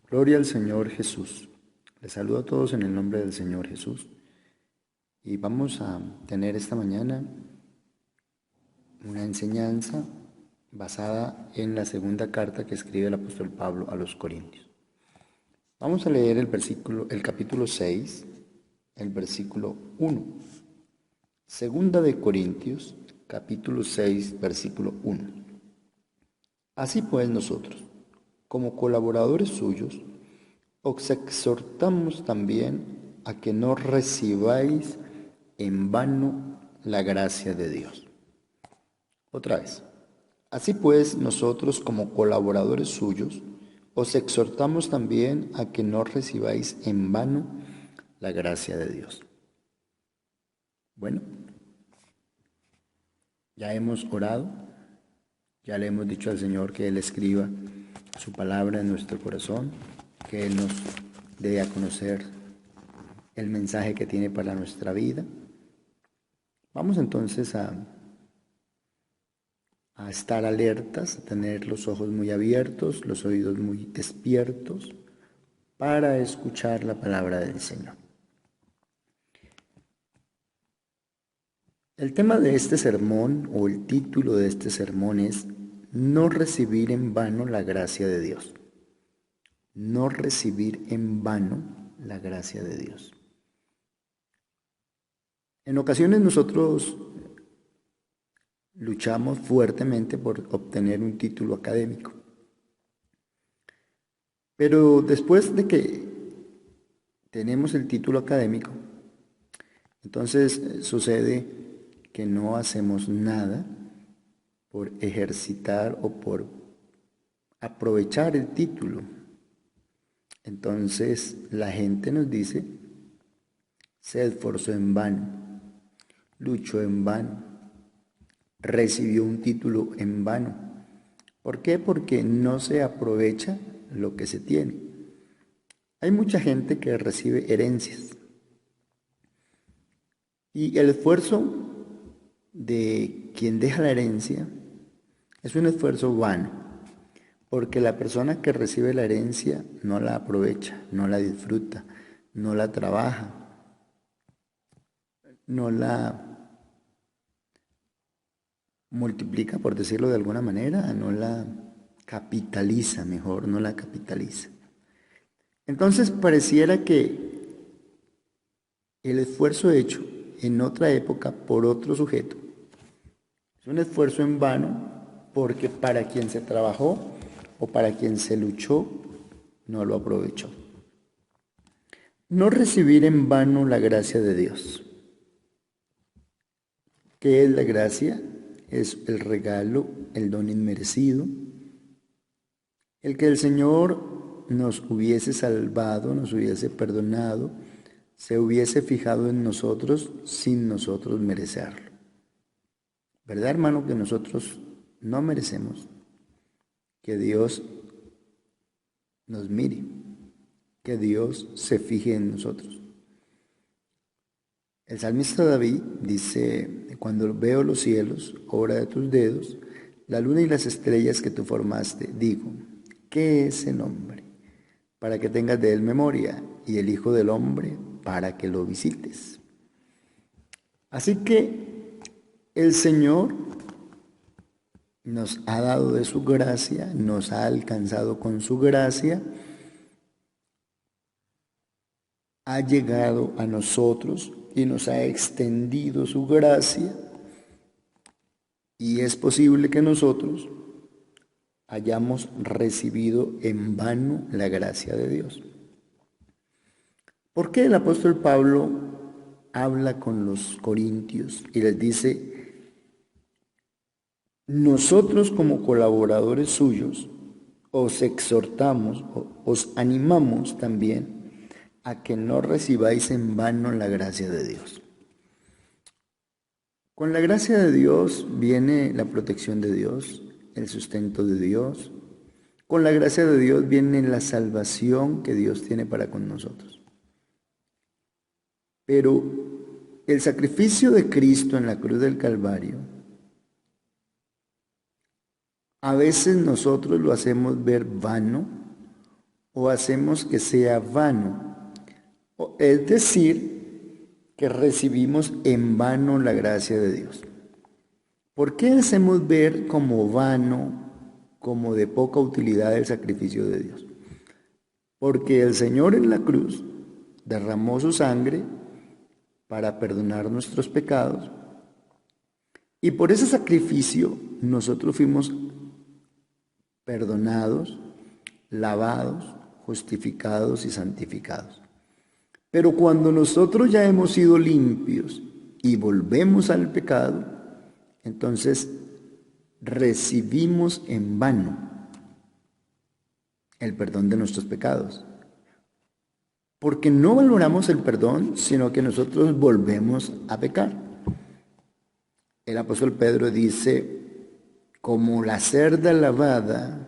Gloria al Señor Jesús. Les saludo a todos en el nombre del Señor Jesús. Y vamos a tener esta mañana una enseñanza basada en la segunda carta que escribe el apóstol Pablo a los Corintios. Vamos a leer el capítulo 6, el versículo 1. Segunda de Corintios, capítulo 6, versículo 1. Así pues nosotros, como colaboradores suyos, os exhortamos también a que no recibáis en vano la gracia de Dios. Otra vez. Así pues, nosotros como colaboradores suyos, os exhortamos también a que no recibáis en vano la gracia de Dios. Bueno, ya hemos orado, ya le hemos dicho al Señor que Él escriba su palabra en nuestro corazón, que Él nos dé a conocer el mensaje que tiene para nuestra vida. Vamos entonces a estar alertas, a tener los ojos muy abiertos, los oídos muy despiertos para escuchar la palabra del Señor. El tema de este sermón o el título de este sermón es No recibir en vano la gracia de Dios. No recibir en vano la gracia de Dios. En ocasiones nosotros luchamos fuertemente por obtener un título académico. Pero después de que tenemos el título académico, entonces sucede que no hacemos nada por ejercitar o por aprovechar el título. Entonces la gente nos dice, se esforzó en vano, luchó en vano, recibió un título en vano. ¿Por qué? Porque no se aprovecha lo que se tiene. Hay mucha gente que recibe herencias y el esfuerzo de quien deja la herencia es un esfuerzo vano, porque la persona que recibe la herencia no la aprovecha, no la disfruta, no la trabaja, no la multiplica, por decirlo de alguna manera, no la capitaliza, mejor, no la capitaliza. Entonces pareciera que el esfuerzo hecho en otra época por otro sujeto es un esfuerzo en vano porque para quien se trabajó o para quien se luchó no lo aprovechó. No recibir en vano la gracia de Dios. ¿Qué es la gracia? Es el regalo, el don inmerecido, el que el Señor nos hubiese salvado, nos hubiese perdonado, se hubiese fijado en nosotros sin nosotros merecerlo. ¿Verdad, hermano, que nosotros no merecemos que Dios nos mire, que Dios se fije en nosotros? El salmista David dice, cuando veo los cielos, obra de tus dedos, la luna y las estrellas que tú formaste, digo, ¿qué es el hombre? Para que tengas de él memoria, y el Hijo del Hombre para que lo visites. Así que el Señor nos ha dado de su gracia, nos ha alcanzado con su gracia, ha llegado a nosotros y nos ha extendido su gracia, y es posible que nosotros hayamos recibido en vano la gracia de Dios. ¿Por qué el apóstol Pablo habla con los corintios y les dice, nosotros como colaboradores suyos os exhortamos, os animamos también a que no recibáis en vano la gracia de Dios? Con la gracia de Dios viene la protección de Dios, el sustento de Dios. Con la gracia de Dios viene la salvación que Dios tiene para con nosotros. Pero el sacrificio de Cristo en la cruz del Calvario, a veces nosotros lo hacemos ver vano o hacemos que sea vano. Es decir, que recibimos en vano la gracia de Dios. ¿Por qué hacemos ver como vano, como de poca utilidad el sacrificio de Dios? Porque el Señor en la cruz derramó su sangre para perdonar nuestros pecados y por ese sacrificio nosotros fuimos perdonados, lavados, justificados y santificados. Pero cuando nosotros ya hemos sido limpios y volvemos al pecado, entonces recibimos en vano el perdón de nuestros pecados. Porque no valoramos el perdón, sino que nosotros volvemos a pecar. El apóstol Pedro dice, como la cerda lavada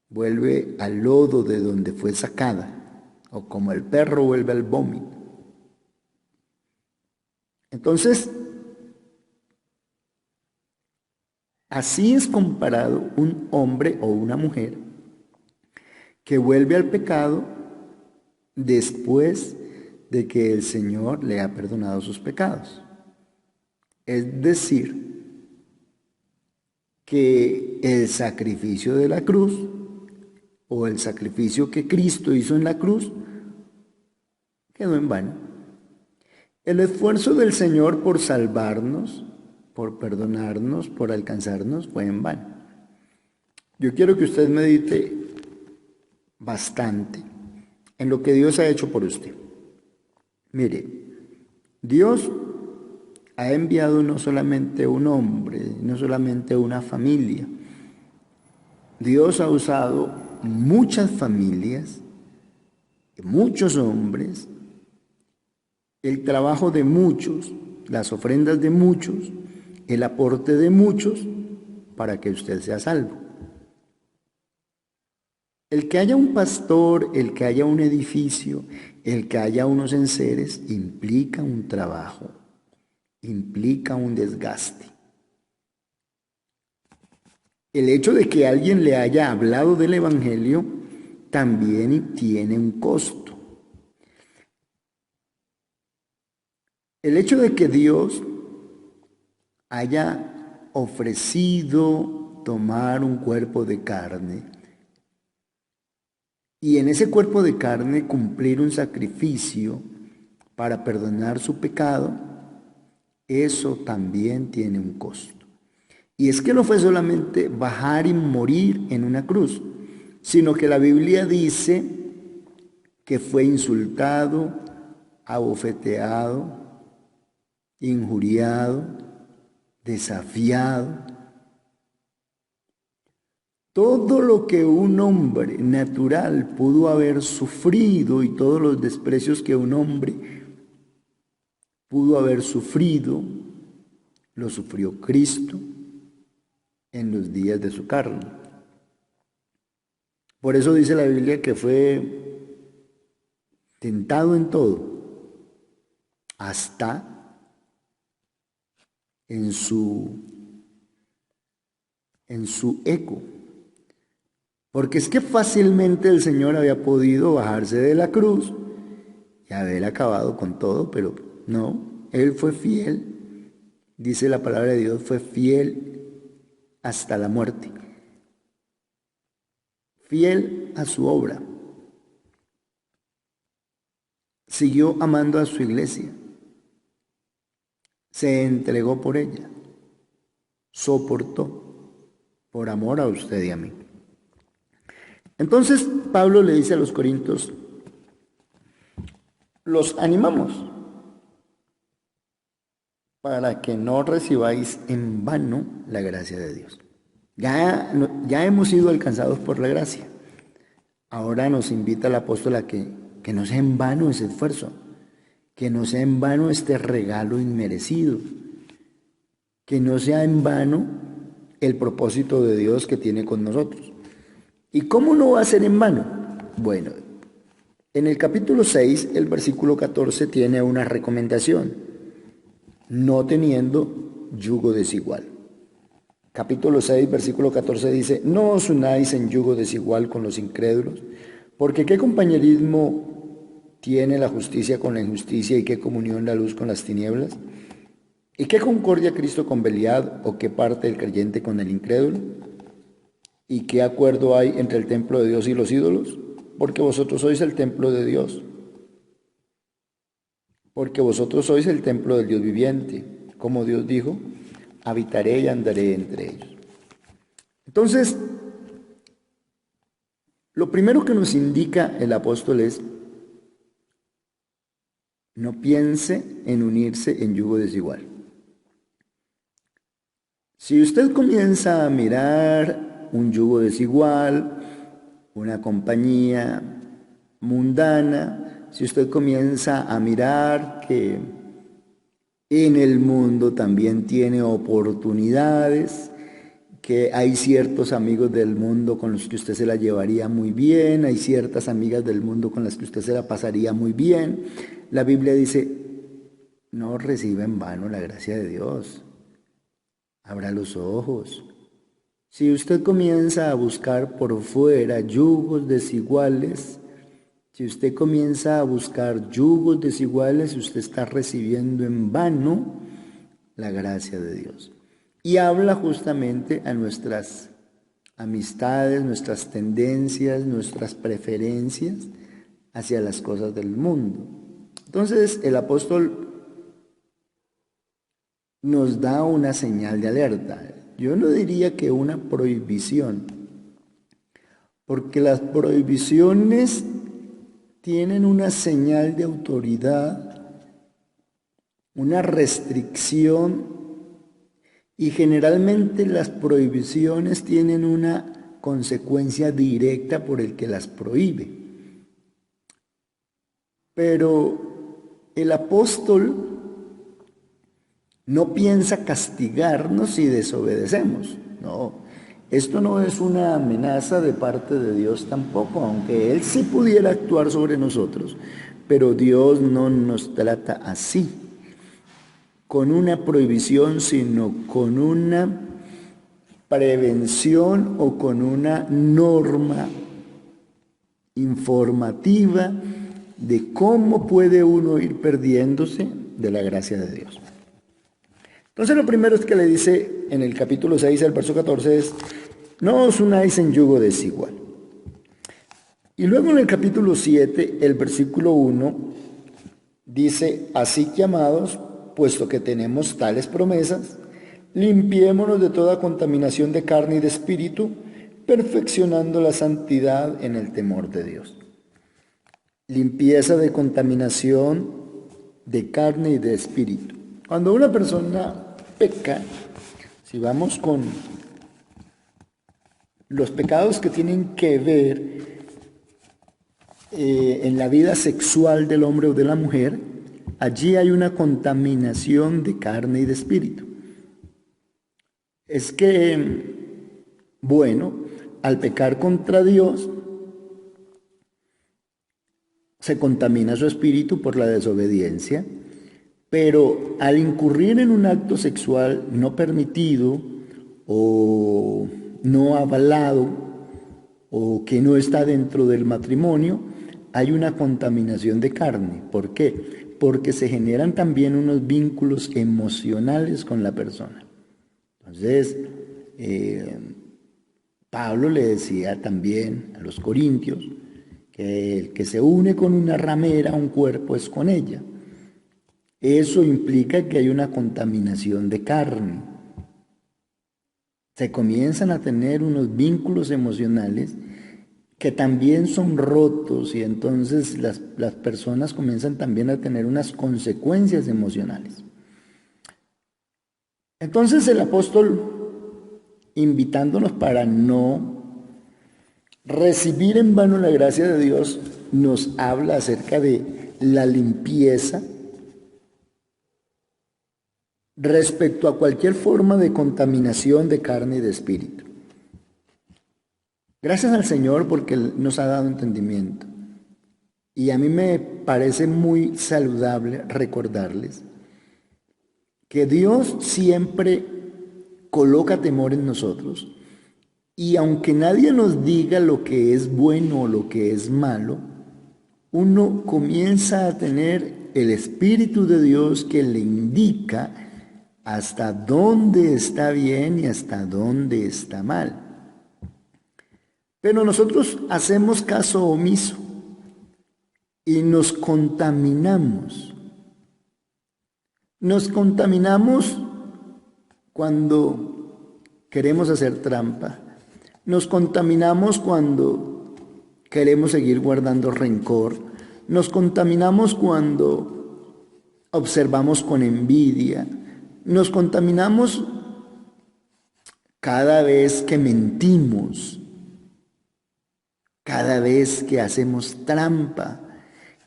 vuelve al lodo de donde fue sacada, o como el perro vuelve al vómito. Entonces, así es comparado un hombre o una mujer que vuelve al pecado después de que el Señor le ha perdonado sus pecados. Es decir, que el sacrificio de la cruz o el sacrificio que Cristo hizo en la cruz quedó en vano. El esfuerzo del Señor por salvarnos, por perdonarnos, por alcanzarnos, fue en vano. Yo quiero que usted medite bastante en lo que Dios ha hecho por usted. Mire, Dios ha enviado no solamente un hombre, no solamente una familia. Dios ha usado muchas familias, muchos hombres, el trabajo de muchos, las ofrendas de muchos, el aporte de muchos para que usted sea salvo. El que haya un pastor, el que haya un edificio, el que haya unos enseres, implica un trabajo, implica un desgaste. El hecho de que alguien le haya hablado del Evangelio también tiene un costo. El hecho de que Dios haya ofrecido tomar un cuerpo de carne y en ese cuerpo de carne cumplir un sacrificio para perdonar su pecado, eso también tiene un costo. Y es que no fue solamente bajar y morir en una cruz, sino que la Biblia dice que fue insultado, abofeteado, injuriado, desafiado. Todo lo que un hombre natural pudo haber sufrido y todos los desprecios que un hombre pudo haber sufrido, lo sufrió Cristo en los días de su carne. Por eso dice la Biblia que fue tentado en todo, hasta en su eco. Porque es que fácilmente el Señor había podido bajarse de la cruz y haber acabado con todo, pero no, Él fue fiel. Dice la palabra de Dios, fue fiel hasta la muerte. Fiel a su obra. Siguió amando a su iglesia. Se entregó por ella. Soportó por amor a usted y a mí. Entonces Pablo le dice a los corintios, los animamos para que no recibáis en vano la gracia de Dios. Ya hemos sido alcanzados por la gracia. Ahora nos invita el apóstol a que no sea en vano ese esfuerzo, que no sea en vano este regalo inmerecido, que no sea en vano el propósito de Dios que tiene con nosotros. ¿Y cómo no va a ser en vano? Bueno, en el capítulo 6, el versículo 14 tiene una recomendación, no teniendo yugo desigual. Capítulo 6, versículo 14 dice, no os unáis en yugo desigual con los incrédulos, Porque ¿qué compañerismo tiene la justicia con la injusticia y qué comunión la luz con las tinieblas? ¿Y qué concordia Cristo con Belial o qué parte el creyente con el incrédulo? ¿Y qué acuerdo hay entre el templo de Dios y los ídolos? Porque vosotros sois el templo de Dios. Porque vosotros sois el templo del Dios viviente. Como Dios dijo, habitaré y andaré entre ellos. Entonces, lo primero que nos indica el apóstol es: no piense en unirse en yugo desigual. Si usted comienza a mirar un yugo desigual, una compañía mundana, si usted comienza a mirar que en el mundo también tiene oportunidades, que hay ciertos amigos del mundo con los que usted se la llevaría muy bien, hay ciertas amigas del mundo con las que usted se la pasaría muy bien, la Biblia dice: no reciba en vano la gracia de Dios. Abra los ojos. Si usted comienza a buscar por fuera yugos desiguales, si usted comienza a buscar yugos desiguales, usted está recibiendo en vano la gracia de Dios. Y habla justamente a nuestras amistades, nuestras tendencias, nuestras preferencias hacia las cosas del mundo. Entonces el apóstol nos da una señal de alerta. Yo no diría que una prohibición, porque las prohibiciones tienen una señal de autoridad, una restricción, y generalmente las prohibiciones tienen una consecuencia directa por el que las prohíbe. Pero el apóstol no piensa castigarnos si desobedecemos. No, esto no es una amenaza de parte de Dios tampoco, aunque Él sí pudiera actuar sobre nosotros. Pero Dios no nos trata así, con una prohibición, sino con una prevención o con una norma informativa de cómo puede uno ir perdiéndose de la gracia de Dios. Entonces lo primero es que le dice en el capítulo 6, el verso 14 es: no os unáis en yugo desigual. Y luego en el capítulo 7, el versículo 1, dice: así que, amados, puesto que tenemos tales promesas, limpiémonos de toda contaminación de carne y de espíritu, perfeccionando la santidad en el temor de Dios. Limpieza de contaminación de carne y de espíritu. Cuando una persona peca, si vamos con los pecados que tienen que ver en la vida sexual del hombre o de la mujer, allí hay una contaminación de carne y de espíritu. Es que, bueno, al pecar contra Dios, se contamina su espíritu por la desobediencia, pero al incurrir en un acto sexual no permitido o no avalado o que no está dentro del matrimonio, hay una contaminación de carne. ¿Por qué? Porque se generan también unos vínculos emocionales con la persona. Entonces, Pablo le decía también a los corintios que el que se une con una ramera, un cuerpo es con ella. Eso implica que hay una contaminación de carne. Se comienzan a tener unos vínculos emocionales que también son rotos y entonces las personas comienzan también a tener unas consecuencias emocionales. Entonces el apóstol, invitándonos para no recibir en vano la gracia de Dios, nos habla acerca de la limpieza respecto a cualquier forma de contaminación de carne y de espíritu. Gracias al Señor porque Él nos ha dado entendimiento. Y a mí me parece muy saludable recordarles que Dios siempre coloca temor en nosotros Y aunque nadie nos diga lo que es bueno o lo que es malo, uno comienza a tener el Espíritu de Dios que le indica hasta dónde está bien y hasta dónde está mal. Pero nosotros hacemos caso omiso y nos contaminamos. Nos contaminamos cuando queremos hacer trampa. Nos contaminamos cuando queremos seguir guardando rencor. Nos contaminamos cuando observamos con envidia. Nos contaminamos cada vez que mentimos, cada vez que hacemos trampa,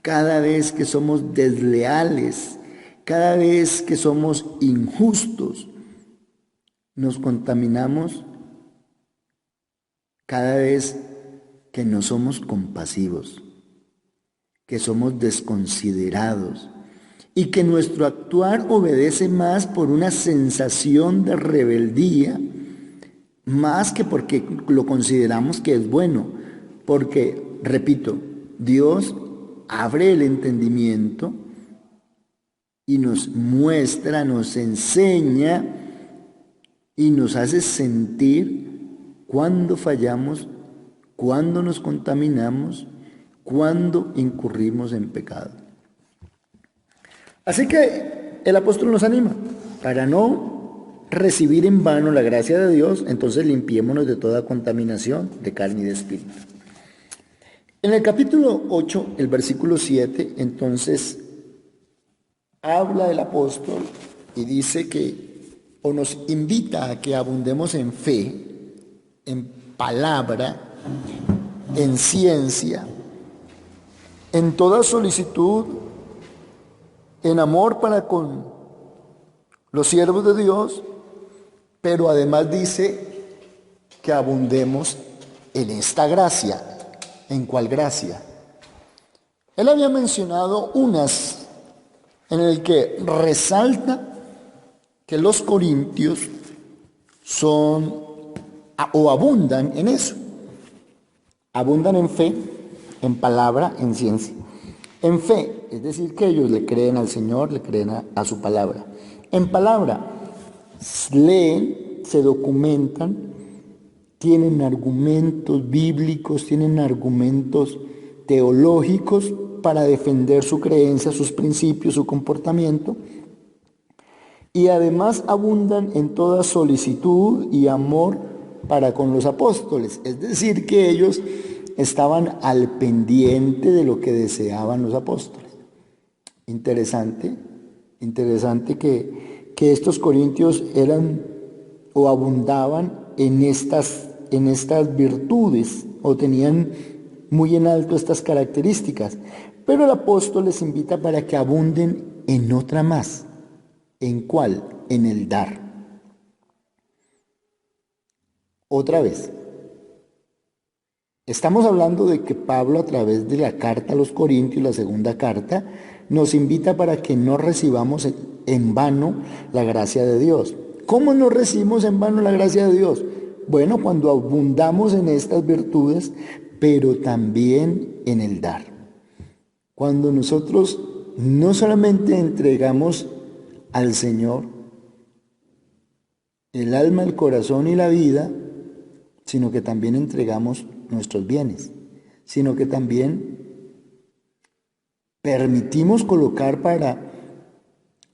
cada vez que somos desleales, cada vez que somos injustos. Nos contaminamos cada vez que no somos compasivos, que somos desconsiderados y que nuestro actuar obedece más por una sensación de rebeldía, más que porque lo consideramos que es bueno. Porque, repito, Dios abre el entendimiento y nos muestra, nos enseña y nos hace sentir cuando fallamos, cuando nos contaminamos, cuando incurrimos en pecado. Así que el apóstol nos anima para no recibir en vano la gracia de Dios. Entonces limpiémonos de toda contaminación de carne y de espíritu. En el capítulo 8, el versículo 7, entonces habla el apóstol y dice que, o nos invita a que abundemos en fe, en palabra, en ciencia, en toda solicitud, en amor para con los siervos de Dios, pero además dice que abundemos en esta gracia. ¿En cuál gracia? Él había mencionado unas en el que resalta que los corintios son o abundan en eso. Abundan en fe, en palabra, en ciencia. En fe, es decir, que ellos le creen al Señor, le creen a su palabra. En palabra, leen, se documentan, tienen argumentos bíblicos, tienen argumentos teológicos para defender su creencia, sus principios, su comportamiento. Y además abundan en toda solicitud y amor para con los apóstoles. Es decir, que ellos estaban al pendiente de lo que deseaban los apóstoles. Interesante que estos corintios eran o abundaban en estas virtudes o tenían muy en alto estas características. Pero el apóstol les invita para que abunden en otra más. ¿En cuál? En el dar. Otra vez. Estamos hablando de que Pablo, a través de la carta a los Corintios, la segunda carta, nos invita para que no recibamos en vano la gracia de Dios. ¿Cómo no recibimos en vano la gracia de Dios? Bueno, cuando abundamos en estas virtudes, pero también en el dar. Cuando nosotros no solamente entregamos al Señor el alma, el corazón y la vida, sino que también entregamos nuestros bienes, sino que también permitimos colocar para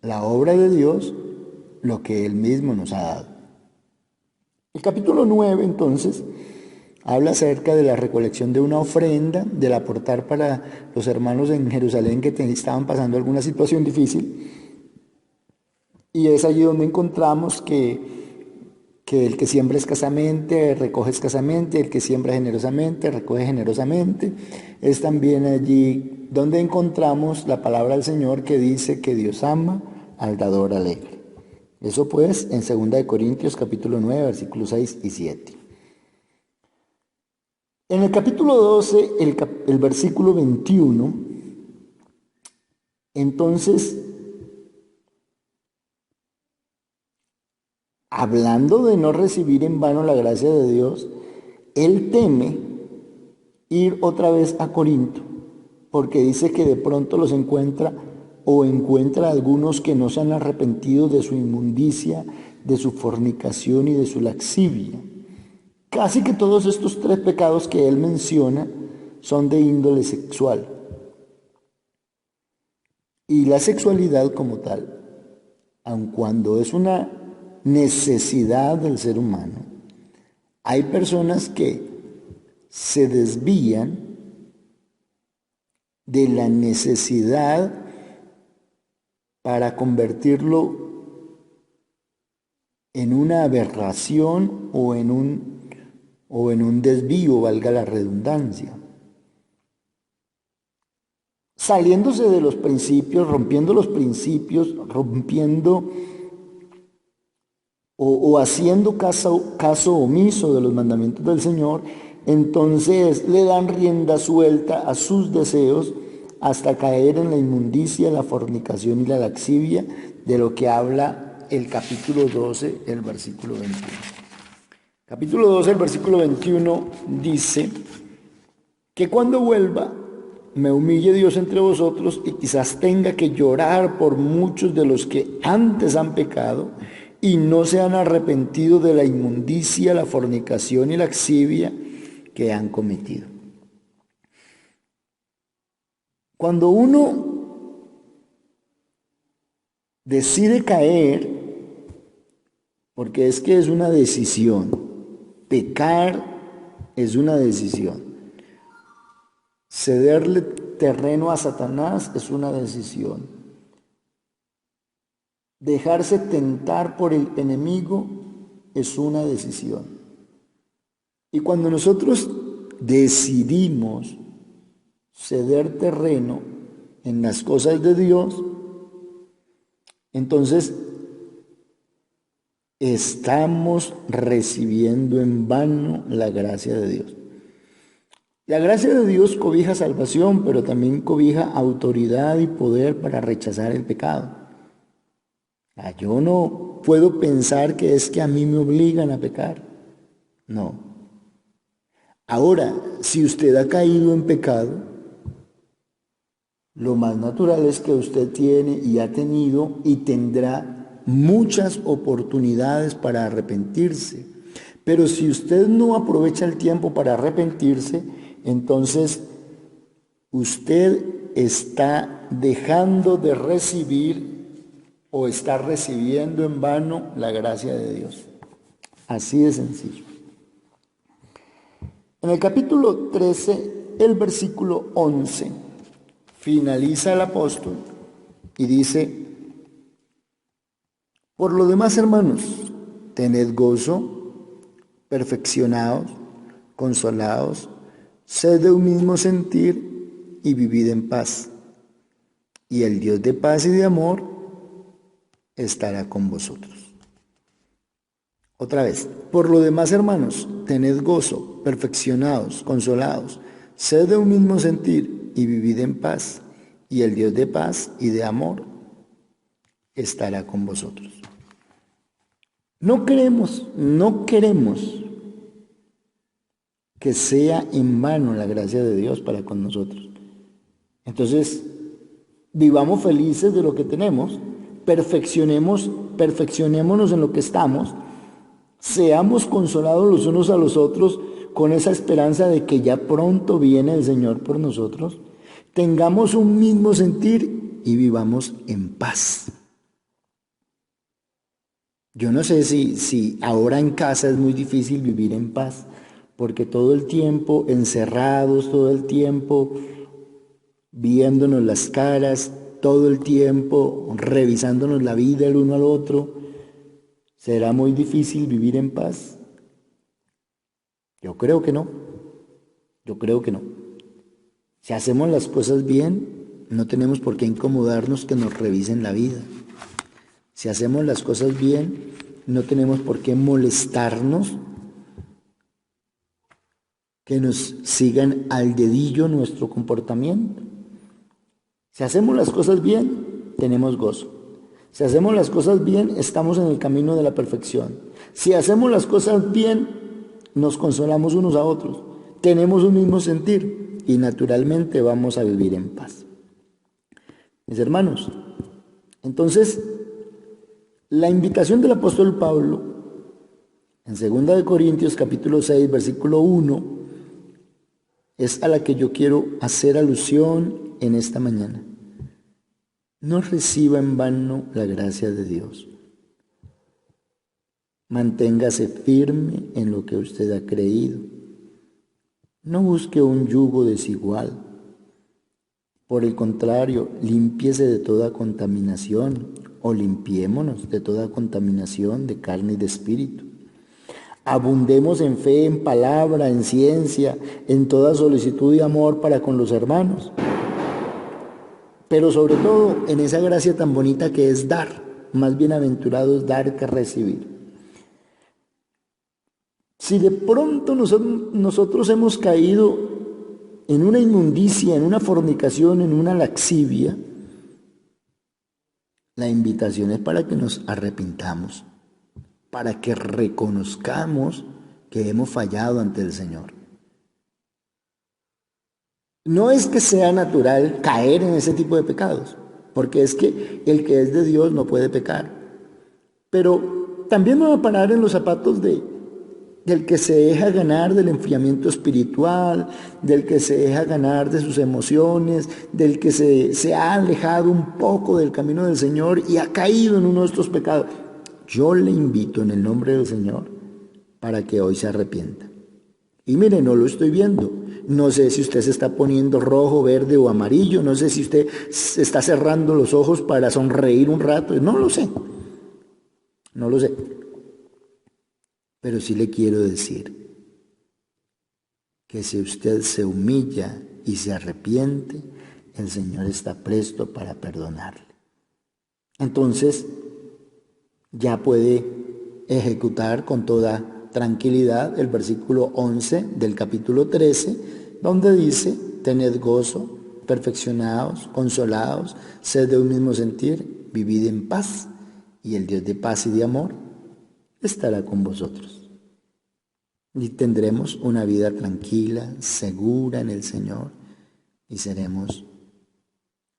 la obra de Dios lo que Él mismo nos ha dado. El capítulo 9, entonces, habla acerca de la recolección de una ofrenda, del aportar para los hermanos en Jerusalén que estaban pasando alguna situación difícil. Y es allí donde encontramos que el que siembra escasamente, recoge escasamente, el que siembra generosamente, recoge generosamente. Es también allí donde encontramos la palabra del Señor que dice que Dios ama al dador alegre. Eso pues en 2 Corintios capítulo 9, versículos 6 y 7. En el capítulo 12, el versículo 21, entonces, hablando de no recibir en vano la gracia de Dios, él teme ir otra vez a Corinto, porque dice que de pronto los encuentra o encuentra a algunos que no se han arrepentido de su inmundicia, de su fornicación y de su laxivia. Casi que todos estos tres pecados que él menciona son de índole sexual. Y la sexualidad como tal, aun cuando es una necesidad del ser humano, hay personas que se desvían de la necesidad para convertirlo en una aberración o en un desvío, valga la redundancia. Saliéndose de los principios, rompiendo los principios, rompiendo o haciendo caso omiso de los mandamientos del Señor, entonces le dan rienda suelta a sus deseos hasta caer en la inmundicia, la fornicación y la laxivia, de lo que habla el capítulo 12, el versículo 21. Capítulo 12, el versículo 21 dice que cuando vuelva me humille Dios entre vosotros y quizás tenga que llorar por muchos de los que antes han pecado y no se han arrepentido de la inmundicia, la fornicación y la laxivia que han cometido. Cuando uno decide caer, porque es que es una decisión, pecar es una decisión, cederle terreno a Satanás es una decisión, dejarse tentar por el enemigo es una decisión. Y cuando nosotros decidimos ceder terreno en las cosas de Dios, entonces estamos recibiendo en vano la gracia de Dios. La gracia de Dios cobija salvación, pero también cobija autoridad y poder para rechazar el pecado. Yo no puedo pensar que es que a mí me obligan a pecar. No. Ahora, si usted ha caído en pecado, lo más natural es que usted tiene y ha tenido y tendrá muchas oportunidades para arrepentirse. Pero si usted no aprovecha el tiempo para arrepentirse, entonces usted está dejando de recibir o está recibiendo en vano la gracia de Dios. Así de sencillo. En el capítulo 13, el versículo 11, finaliza el apóstol y dice: por lo demás, hermanos, tened gozo, perfeccionaos, consolaos, sed de un mismo sentir y vivid en paz. Y el Dios de paz y de amor estará con vosotros. Otra vez, por lo demás, hermanos, tened gozo, perfeccionaos, consolaos, sed de un mismo sentir y vivid en paz, y el Dios de paz y de amor estará con vosotros. No queremos que sea en vano la gracia de Dios para con nosotros. Entonces, vivamos felices de lo que tenemos, perfeccionémonos en lo que estamos, seamos consolados los unos a los otros con esa esperanza de que ya pronto viene el Señor por nosotros, tengamos un mismo sentir y vivamos en paz. Yo no sé si ahora en casa es muy difícil vivir en paz, porque todo el tiempo encerrados, todo el tiempo viéndonos las caras, todo el tiempo revisándonos la vida el uno al otro, ¿será muy difícil vivir en paz? Yo creo que no. Si hacemos las cosas bien, no tenemos por qué incomodarnos que nos revisen la vida. Si hacemos las cosas bien, no tenemos por qué molestarnos que nos sigan al dedillo nuestro comportamiento. Si hacemos las cosas bien, tenemos gozo. Si hacemos las cosas bien, estamos en el camino de la perfección. Si hacemos las cosas bien, nos consolamos unos a otros, tenemos un mismo sentir y naturalmente vamos a vivir en paz. Mis hermanos, entonces, la invitación del apóstol Pablo en 2 de Corintios capítulo 6, versículo 1, es a la que yo quiero hacer alusión en esta mañana. No reciba en vano la gracia de Dios. Manténgase firme en lo que usted ha creído. No busque un yugo desigual. Por el contrario, límpiese de toda contaminación, o limpiémonos de toda contaminación de carne y de espíritu. Abundemos en fe, en palabra, en ciencia, en toda solicitud y amor para con los hermanos. Pero sobre todo en esa gracia tan bonita que es dar. Más bienaventurado es dar que recibir. Si de pronto nosotros hemos caído en una inmundicia, en una fornicación, en una laxivia, la invitación es para que nos arrepintamos, para que reconozcamos que hemos fallado ante el Señor. No es que sea natural caer en ese tipo de pecados, porque es que el que es de Dios no puede pecar. Pero también me voy a parar en los zapatos del que se deja ganar del enfriamiento espiritual, del que se deja ganar de sus emociones, del que se ha alejado un poco del camino del Señor y ha caído en uno de estos pecados. Yo le invito en el nombre del Señor para que hoy se arrepienta. Y mire, no lo estoy viendo. No sé si usted se está poniendo rojo, verde o amarillo. No sé si usted se está cerrando los ojos para sonreír un rato. No lo sé. No lo sé. Pero sí le quiero decir que si usted se humilla y se arrepiente, el Señor está presto para perdonarle. Entonces, ya puede ejecutar con toda tranquilidad el versículo 11 del capítulo 13, donde dice: tened gozo, perfeccionaos, consolaos, sed de un mismo sentir, vivid en paz, y el Dios de paz y de amor estará con vosotros. Y tendremos una vida tranquila, segura en el Señor, y seremos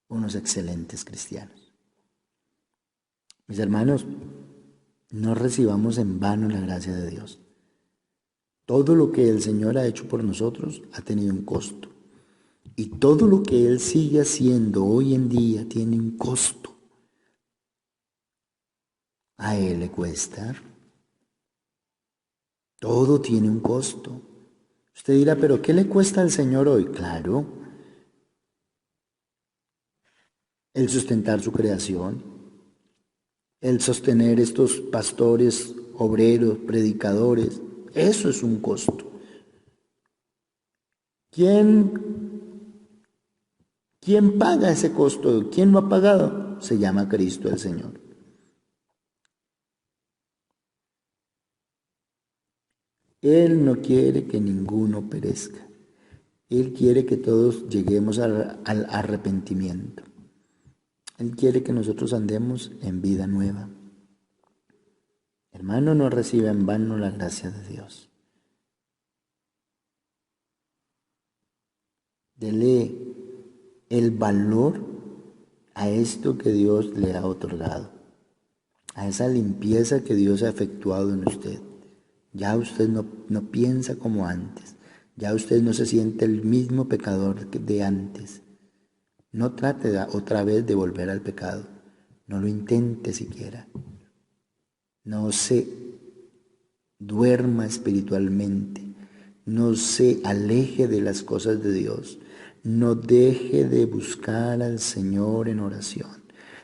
unos excelentes cristianos. Mis hermanos, no recibamos en vano la gracia de Dios. Todo lo que el Señor ha hecho por nosotros ha tenido un costo. Y todo lo que Él sigue haciendo hoy en día tiene un costo. A Él le cuesta. Todo tiene un costo. Usted dirá, ¿pero qué le cuesta al Señor hoy? Claro, el sustentar su creación, el sostener estos pastores, obreros, predicadores. Eso es un costo. ¿Quién paga ese costo? ¿Quién lo ha pagado? Se llama Cristo el Señor. Él no quiere que ninguno perezca. Él quiere que todos lleguemos al arrepentimiento. Él quiere que nosotros andemos en vida nueva. Hermano, no reciba en vano la gracia de Dios. Dele el valor a esto que Dios le ha otorgado, a esa limpieza que Dios ha efectuado en usted. Ya usted no piensa como antes, ya usted no se siente el mismo pecador de antes. No trate otra vez de volver al pecado, no lo intente siquiera. No se duerma espiritualmente, no se aleje de las cosas de Dios, no deje de buscar al Señor en oración,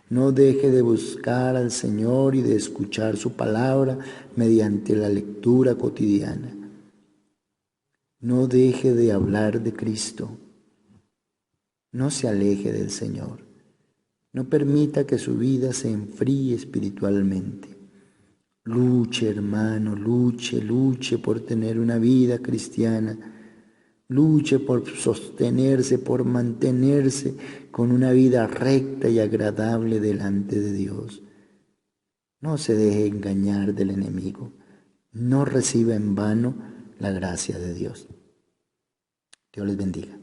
no deje de buscar al Señor y de escuchar su palabra mediante la lectura cotidiana. No deje de hablar de Cristo, no se aleje del Señor, no permita que su vida se enfríe espiritualmente. Luche, hermano, luche por tener una vida cristiana. Luche por sostenerse, por mantenerse con una vida recta y agradable delante de Dios. No se deje engañar del enemigo. No reciba en vano la gracia de Dios. Dios les bendiga.